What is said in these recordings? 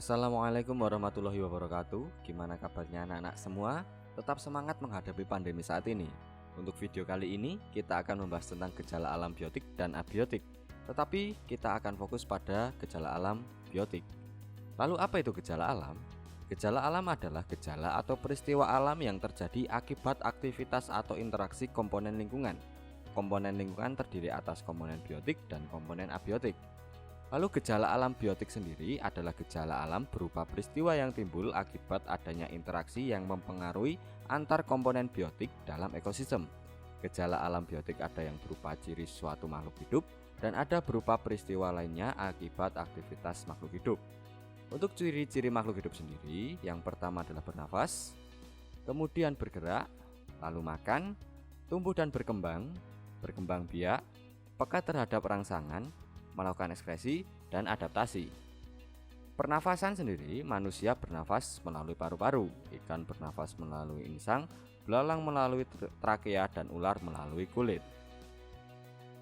Assalamualaikum warahmatullahi wabarakatuh. Gimana kabarnya anak-anak semua? Tetap semangat menghadapi pandemi saat ini. Untuk video kali ini kita akan membahas tentang gejala alam biotik dan abiotik. Tetapi kita akan fokus pada gejala alam biotik. Lalu apa itu gejala alam? Gejala alam adalah gejala atau peristiwa alam yang terjadi akibat aktivitas atau interaksi komponen lingkungan. Komponen lingkungan terdiri atas komponen biotik dan komponen abiotik. Lalu gejala alam biotik sendiri adalah gejala alam berupa peristiwa yang timbul akibat adanya interaksi yang mempengaruhi antar komponen biotik dalam ekosistem. Gejala alam biotik ada yang berupa ciri suatu makhluk hidup dan ada berupa peristiwa lainnya akibat aktivitas makhluk hidup. Untuk ciri-ciri makhluk hidup sendiri, yang pertama adalah bernafas, kemudian bergerak, lalu makan, tumbuh dan berkembang biak, peka terhadap rangsangan, melakukan ekskresi dan adaptasi. Pernafasan sendiri, manusia bernafas melalui paru-paru, ikan bernafas melalui insang, belalang melalui trakea dan ular melalui kulit.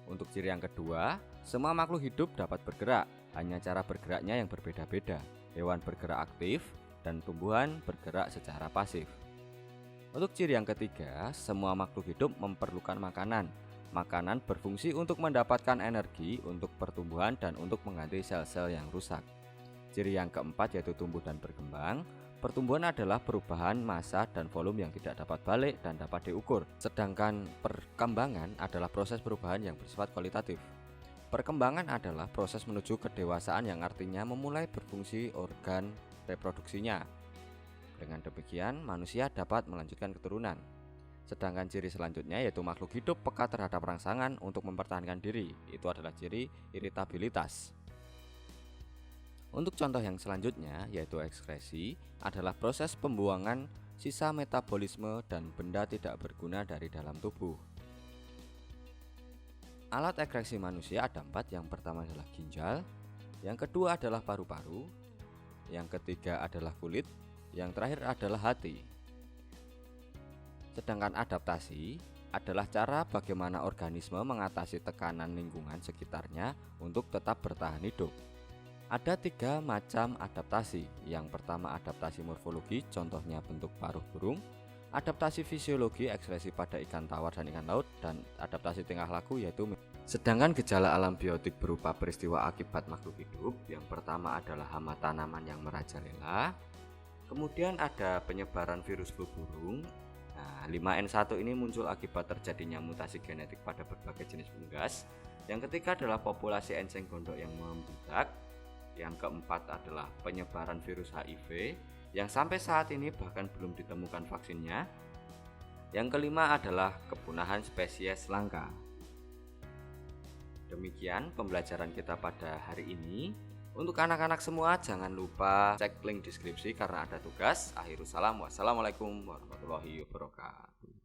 Untuk ciri yang kedua, semua makhluk hidup dapat bergerak, hanya cara bergeraknya yang berbeda-beda. Hewan bergerak aktif dan tumbuhan bergerak secara pasif. Untuk ciri yang ketiga, semua makhluk hidup memerlukan makanan. Makanan berfungsi untuk mendapatkan energi untuk pertumbuhan dan untuk mengganti sel-sel yang rusak. Ciri yang keempat yaitu tumbuh dan berkembang. Pertumbuhan adalah perubahan massa dan volume yang tidak dapat balik dan dapat diukur. Sedangkan perkembangan adalah proses perubahan yang bersifat kualitatif. Perkembangan adalah proses menuju kedewasaan yang artinya memulai berfungsi organ reproduksinya. Dengan demikian, manusia dapat melanjutkan keturunan. Sedangkan ciri selanjutnya yaitu makhluk hidup peka terhadap rangsangan untuk mempertahankan diri. Itu adalah ciri iritabilitas. Untuk contoh yang selanjutnya yaitu ekskresi adalah proses pembuangan sisa metabolisme dan benda tidak berguna dari dalam tubuh. Alat ekskresi manusia ada 4. Yang pertama adalah ginjal, yang kedua adalah paru-paru, yang ketiga adalah kulit, yang terakhir adalah hati. Sedangkan adaptasi adalah cara bagaimana organisme mengatasi tekanan lingkungan sekitarnya untuk tetap bertahan hidup. Ada 3 macam adaptasi. Yang pertama adaptasi morfologi, contohnya bentuk paruh burung. Adaptasi fisiologi, ekskresi pada ikan tawar dan ikan laut. Dan adaptasi tingkah laku yaitu. Sedangkan gejala alam biotik berupa peristiwa akibat makhluk hidup. Yang pertama adalah hama tanaman yang merajalela. Kemudian ada penyebaran virus flu burung. Nah, 5N1 ini muncul akibat terjadinya mutasi genetik pada berbagai jenis unggas. Yang ketiga adalah populasi enceng gondok yang membludak. Yang keempat adalah penyebaran virus HIV yang sampai saat ini bahkan belum ditemukan vaksinnya. Yang kelima adalah kepunahan spesies langka. Demikian pembelajaran kita pada hari ini. Untuk anak-anak semua jangan lupa cek link deskripsi karena ada tugas. Akhirul salam, wassalamualaikum warahmatullahi wabarakatuh.